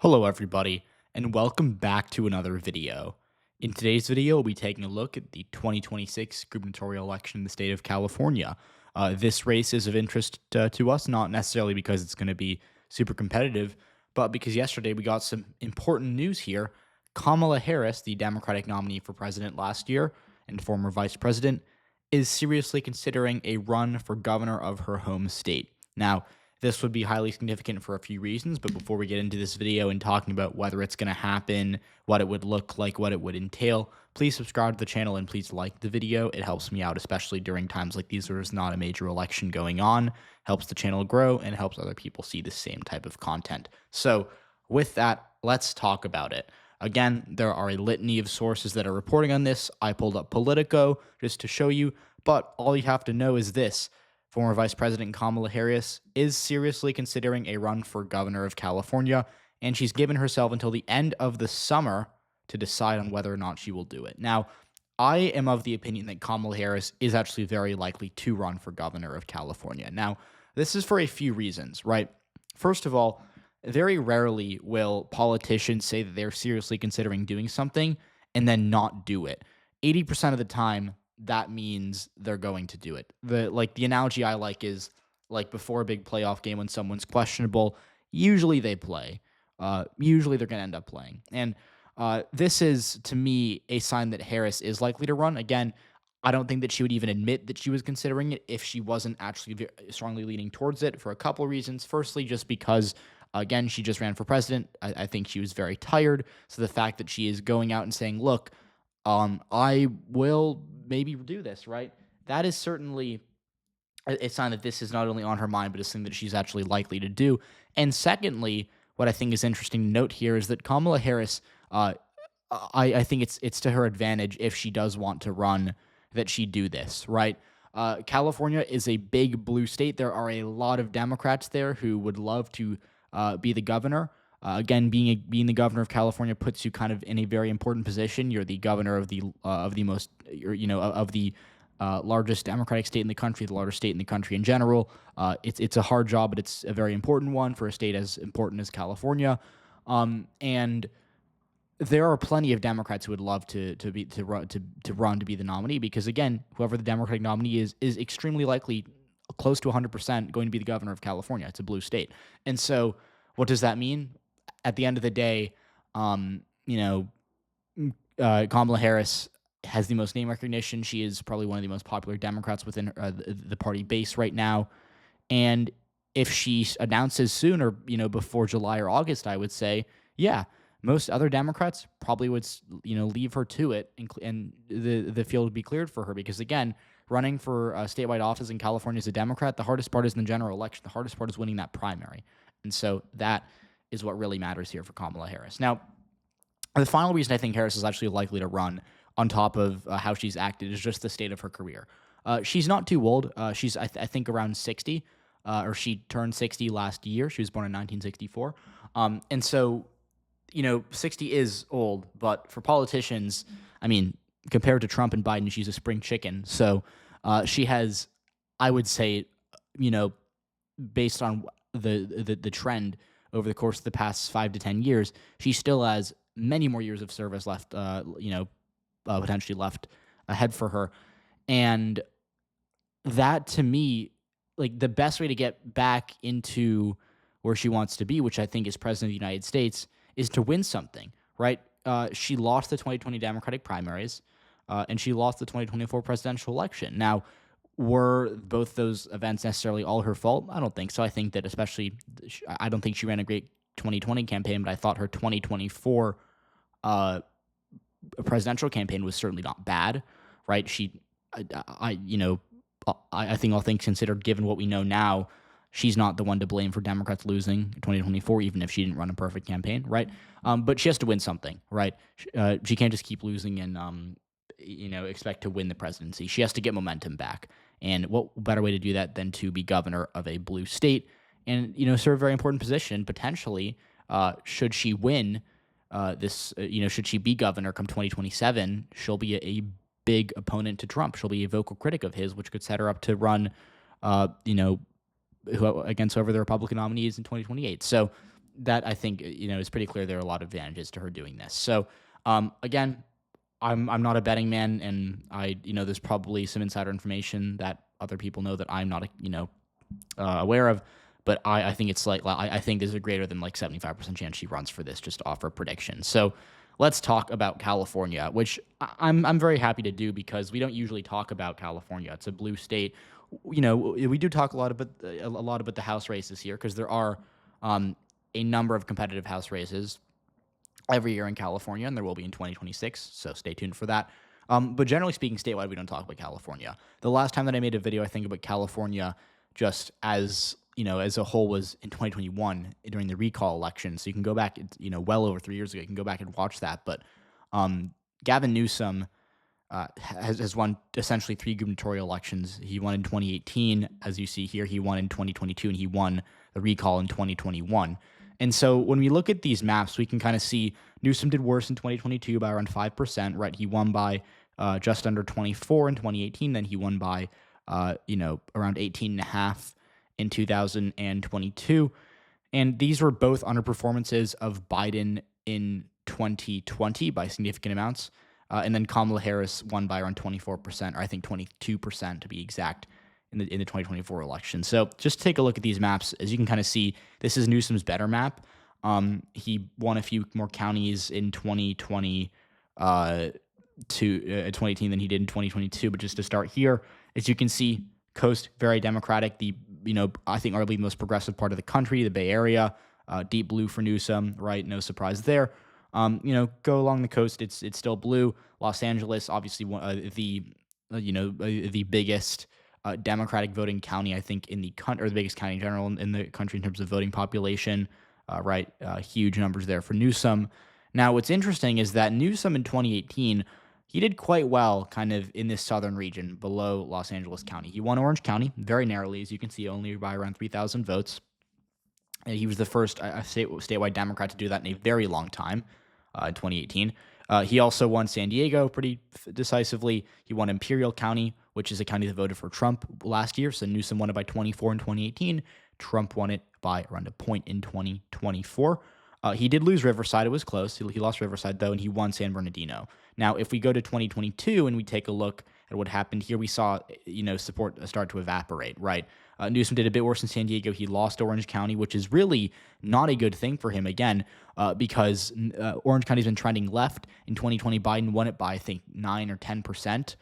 Hello everybody, and welcome back to another video. In today's video, we'll be taking a look at the 2026 gubernatorial election in the state of California. This race is of interest to us, not necessarily because it's going to be super competitive, but because yesterday we got some important news here. Kamala Harris, the Democratic nominee for president last year and former vice president, is seriously considering a run for governor of her home state. Now, this would be highly significant for a few reasons, but before we get into this video and talking about whether it's going to happen, what it would look like, what it would entail, please subscribe to the channel and please like the video. It helps me out, especially during times like these where there's not a major election going on, helps the channel grow, and helps other people see the same type of content. So with that, let's talk about it. Again, there are a litany of sources that are reporting on this. I pulled up Politico just to show you, but all you have to know is this. Former Vice President Kamala Harris is seriously considering a run for governor of California, and she's given herself until the end of the summer to decide on whether or not she will do it. Now, I am of the opinion that Kamala Harris is actually very likely to run for governor of California. Now, this is for a few reasons, right? First of all, very rarely will politicians say that they're seriously considering doing something and then not do it. 80% of the time, that means they're going to do it. The analogy I like is like before a big playoff game when someone's questionable, usually they play. Usually they're going to end up playing. And this is to me a sign that Harris is likely to run. Again, I don't think that she would even admit that she was considering it if she wasn't actually strongly leaning towards it for a couple of reasons. Firstly, just because again, she just ran for president. I think she was very tired. So the fact that she is going out and saying, look, I will maybe do this, right? That is certainly a sign that this is not only on her mind, but a thing that she's actually likely to do. And secondly, what I think is interesting to note here is that Kamala Harris, I think it's to her advantage if she does want to run that she do this, right? California is a big blue state. There are a lot of Democrats there who would love to be the governor. Again, being the governor of California puts you kind of in a very important position. You're the governor of the most, of the largest Democratic state in the country, the largest state in the country in general. It's a hard job, but it's a very important one for a state as important as California. And there are plenty of Democrats who would love to run to be the nominee because again, whoever the Democratic nominee is extremely likely, close to 100%, going to be the governor of California. It's a blue state, and so what does that mean? At the end of the day, um, you know, Kamala Harris has the most name recognition. She is probably one of the most popular Democrats within the party base right now. And if she announces soon or, before July or August, I would say, yeah, most other Democrats probably would, leave her to it and the field would be cleared for her because, again, running for a statewide office in California as a Democrat, the hardest part isn't the general election. The hardest part is winning that primary. And so that is what really matters here for Kamala Harris. Now, the final reason I think Harris is actually likely to run on top of how she's acted is just the state of her career. She's not too old. She's, I think, around 60, or she turned 60 last year. She was born in 1964. And so, 60 is old, but for politicians, I mean, compared to Trump and Biden, she's a spring chicken. So she has, I would say, based on the trend over the course of the past 5 to 10 years, she still has many more years of service left, potentially left ahead for her. And that to me, like the best way to get back into where she wants to be, which I think is president of the United States, is to win something, right? She lost the 2020 Democratic primaries, and she lost the 2024 presidential election. Now, were both those events necessarily all her fault? I don't think so. I think that I don't think she ran a great 2020 campaign, but I thought her 2024 presidential campaign was certainly not bad, right? I think all things considered, given what we know now, she's not the one to blame for Democrats losing in 2024, even if she didn't run a perfect campaign, right? But she has to win something, right? She can't just keep losing and expect to win the presidency. She has to get momentum back. And what better way to do that than to be governor of a blue state and, serve a very important position, potentially, should she win should she be governor come 2027, she'll be a big opponent to Trump. She'll be a vocal critic of his, which could set her up to run, against whoever the Republican nominee is in 2028. So that I think, is pretty clear there are a lot of advantages to her doing this. So, again, I'm not a betting man, and there's probably some insider information that other people know that I'm not, aware of. But I think it's I think there's a greater than 75% chance she runs for this, just to offer a prediction. So let's talk about California, which I'm very happy to do because we don't usually talk about California. It's a blue state. We do talk a lot about the House races here because there are a number of competitive House races every year in California, and there will be in 2026, so stay tuned for that. But generally speaking, statewide, we don't talk about California. The last time that I made a video, I think, about California just as a whole was in 2021 during the recall election. So you can go back, well over 3 years ago. You can go back and watch that. But Gavin Newsom has won essentially 3 gubernatorial elections. He won in 2018, as you see here. He won in 2022, and he won the recall in 2021. And so when we look at these maps, we can kind of see Newsom did worse in 2022 by around 5%, right? He won by just under 24 in 2018. Then he won by, around 18.5 in 2022. And these were both underperformances of Biden in 2020 by significant amounts. And then Kamala Harris won by around 24%, or I think 22% to be exact, in the 2024 election. So just take a look at these maps. As you can kind of see, this is Newsom's better map. He won a few more counties in 2020 2018 than he did in 2022. But just to start here, as you can see, Coast, very Democratic. I think arguably the most progressive part of the country, the Bay Area, deep blue for Newsom, right? No surprise there. Go along the coast, it's still blue. Los Angeles, obviously, the biggest Democratic voting county, I think, in the country, or the biggest county in general in the country in terms of voting population, right? Huge numbers there for Newsom. Now, what's interesting is that Newsom in 2018, he did quite well kind of in this southern region below Los Angeles County. He won Orange County very narrowly, as you can see, only by around 3,000 votes. And he was the first statewide Democrat to do that in a very long time in 2018. He also won San Diego pretty decisively. He won Imperial County, which is a county that voted for Trump last year. So Newsom won it by 24 in 2018. Trump won it by around a point in 2024. He did lose Riverside. It was close. He lost Riverside, though, and he won San Bernardino. Now, if we go to 2022 and we take a look at what happened here, we saw, support start to evaporate, right? Newsom did a bit worse in San Diego. He lost Orange County, which is really not a good thing for him, again, because Orange County's been trending left. In 2020, Biden won it by, I think, 9 or 10%.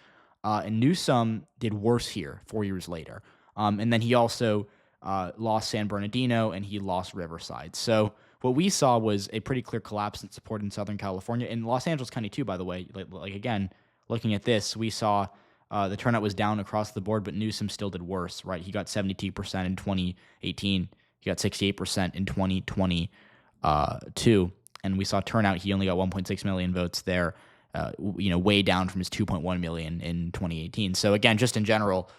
And Newsom did worse here 4 years later. And then he also lost San Bernardino, and he lost Riverside. So what we saw was a pretty clear collapse in support in Southern California. In Los Angeles County, too, by the way. Again, looking at this, we saw the turnout was down across the board, but Newsom still did worse, right? He got 72% in 2018. He got 68% in 2022. And we saw turnout. He only got 1.6 million votes there, way down from his 2.1 million in 2018. So again, just in general,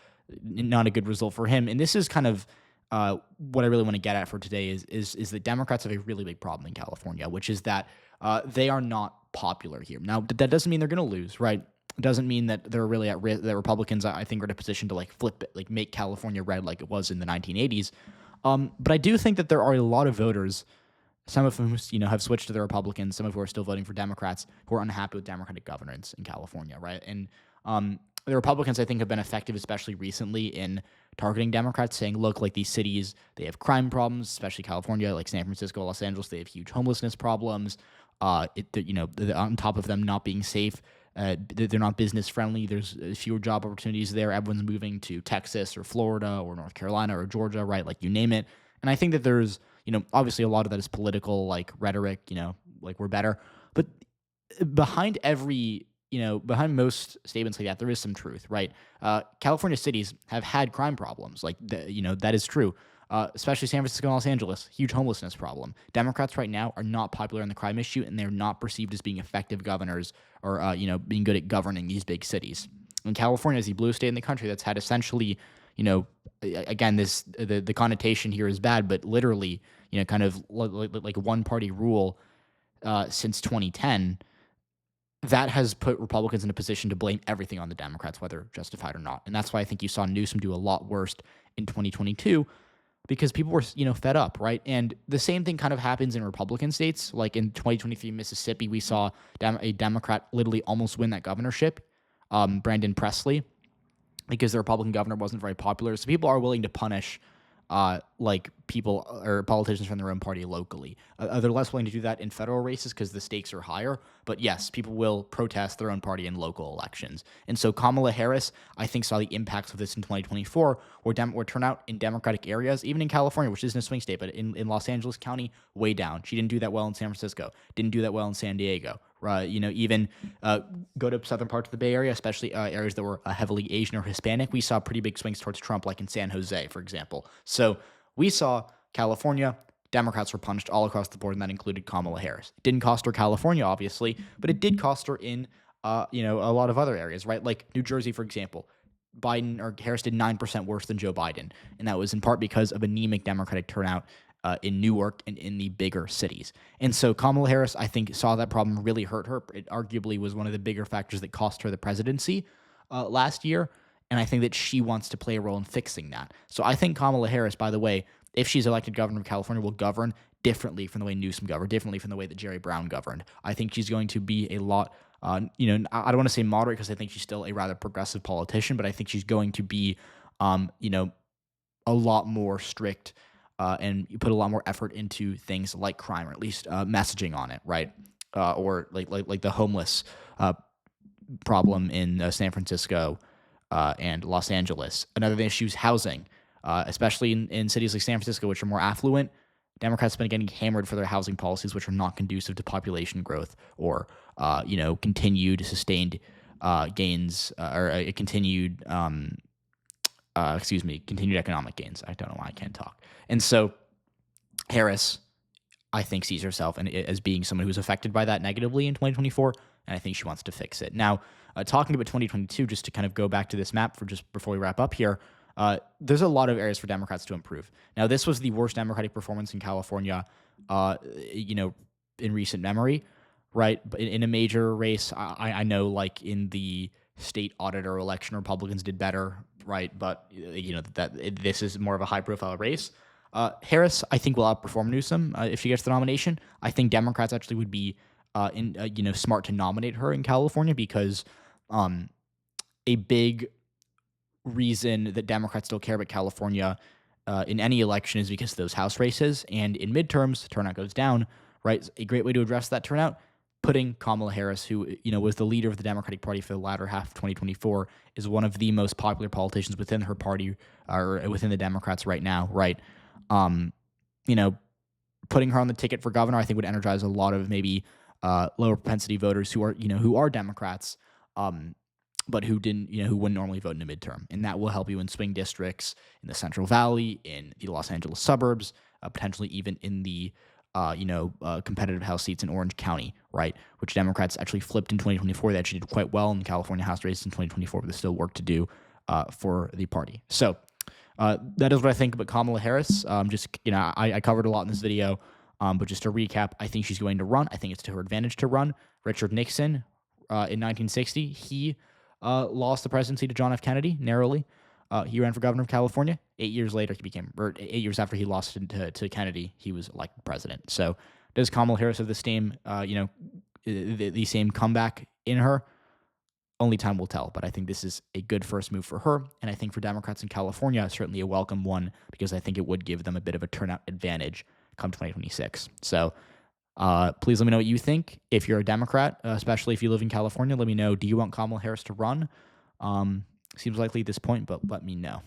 not a good result for him. And this is kind of what I really want to get at for today is that Democrats have a really big problem in California, which is that they are not popular here. Now, that doesn't mean they're going to lose, right? It doesn't mean that they're really at risk. That Republicans, I think, are in a position to flip it, make California red like it was in the 1980s. But I do think that there are a lot of voters, some of whom have switched to the Republicans, some of who are still voting for Democrats, who are unhappy with Democratic governance in California, right? And the Republicans, I think, have been effective, especially recently, in targeting Democrats, saying, look, these cities, they have crime problems, especially California, like San Francisco, Los Angeles, they have huge homelessness problems. On top of them not being safe, they're not business friendly. There's fewer job opportunities there. Everyone's moving to Texas or Florida or North Carolina or Georgia, right? You name it. And I think that there's, obviously a lot of that is political, rhetoric, we're better. But behind behind most statements like that, there is some truth, right? California cities have had crime problems. That is true. Especially San Francisco and Los Angeles, huge homelessness problem. Democrats right now are not popular on the crime issue, and they're not perceived as being effective governors or, being good at governing these big cities. And California is the blue state in the country that's had essentially, again, the connotation here is bad, but literally, kind of like one-party rule since 2010. That has put Republicans in a position to blame everything on the Democrats, whether justified or not. And that's why I think you saw Newsom do a lot worse in 2022. because people were, fed up, right? And the same thing kind of happens in Republican states. Like in 2023 Mississippi, we saw a Democrat literally almost win that governorship, Brandon Presley, because the Republican governor wasn't very popular. So people are willing to punish like people or politicians from their own party locally. They're less willing to do that in federal races because the stakes are higher. But yes, people will protest their own party in local elections. And so Kamala Harris, I think, saw the impacts of this in 2024, where turnout in Democratic areas, even in California, which isn't a swing state, but in Los Angeles County, way down. She didn't do that well in San Francisco, didn't do that well in San Diego. Even go to southern parts of the Bay Area, especially areas that were heavily Asian or Hispanic. We saw pretty big swings towards Trump, like in San Jose, for example. So we saw California, Democrats were punished all across the board, and that included Kamala Harris. It didn't cost her California, obviously, but it did cost her in, a lot of other areas, right? Like New Jersey, for example. Biden or Harris did 9% worse than Joe Biden, and that was in part because of anemic Democratic turnout in Newark and in the bigger cities. And so Kamala Harris, I think, saw that problem really hurt her. It arguably was one of the bigger factors that cost her the presidency last year, and I think that she wants to play a role in fixing that. So I think Kamala Harris, by the way, if she's elected governor of California, will govern differently from the way Newsom governed, differently from the way that Jerry Brown governed. I think she's going to be a lot, I don't want to say moderate because I think she's still a rather progressive politician, but I think she's going to be, a lot more strict and you put a lot more effort into things like crime, or at least messaging on it, right? Or like the homeless problem in San Francisco and Los Angeles. Another issue is housing, especially in cities like San Francisco, which are more affluent. Democrats have been getting hammered for their housing policies, which are not conducive to population growth or continued sustained gains or continued continued economic gains. I don't know why I can't talk. And so Harris, I think, sees herself as being someone who's affected by that negatively in 2024, and I think she wants to fix it. Now, talking about 2022, just to kind of go back to this map for just before we wrap up here, there's a lot of areas for Democrats to improve. Now, this was the worst Democratic performance in California, in recent memory, right? But in a major race, I know, like in the state auditor election, Republicans did better, right? But this is more of a high-profile race. Harris, I think, will outperform Newsom if she gets the nomination. I think Democrats actually would be, smart to nominate her in California because a big reason that Democrats still care about California in any election is because of those House races, and in midterms, turnout goes down. Right, a great way to address that turnout. Putting Kamala Harris, who was the leader of the Democratic Party for the latter half of 2024, is one of the most popular politicians within her party or within the Democrats right now. Right, putting her on the ticket for governor, I think, would energize a lot of maybe lower propensity voters who are Democrats, but who wouldn't normally vote in a midterm, and that will help you in swing districts in the Central Valley, in the Los Angeles suburbs, potentially even in the competitive House seats in Orange County, right, which Democrats actually flipped in 2024. They actually did quite well in the California House races in 2024, but there's still work to do for the party. So that is what I think about Kamala Harris. I covered a lot in this video, but just to recap, I think she's going to run. I think it's to her advantage to run. Richard Nixon in 1960, he lost the presidency to John F. Kennedy narrowly. He ran for governor of California. 8 years later, 8 years after he lost to Kennedy, he was elected president. So does Kamala Harris have the same, the same comeback in her? Only time will tell, but I think this is a good first move for her, and I think for Democrats in California, certainly a welcome one, because I think it would give them a bit of a turnout advantage come 2026. So please let me know what you think. If you're a Democrat, especially if you live in California, let me know, do you want Kamala Harris to run? Seems likely at this point, but let me know.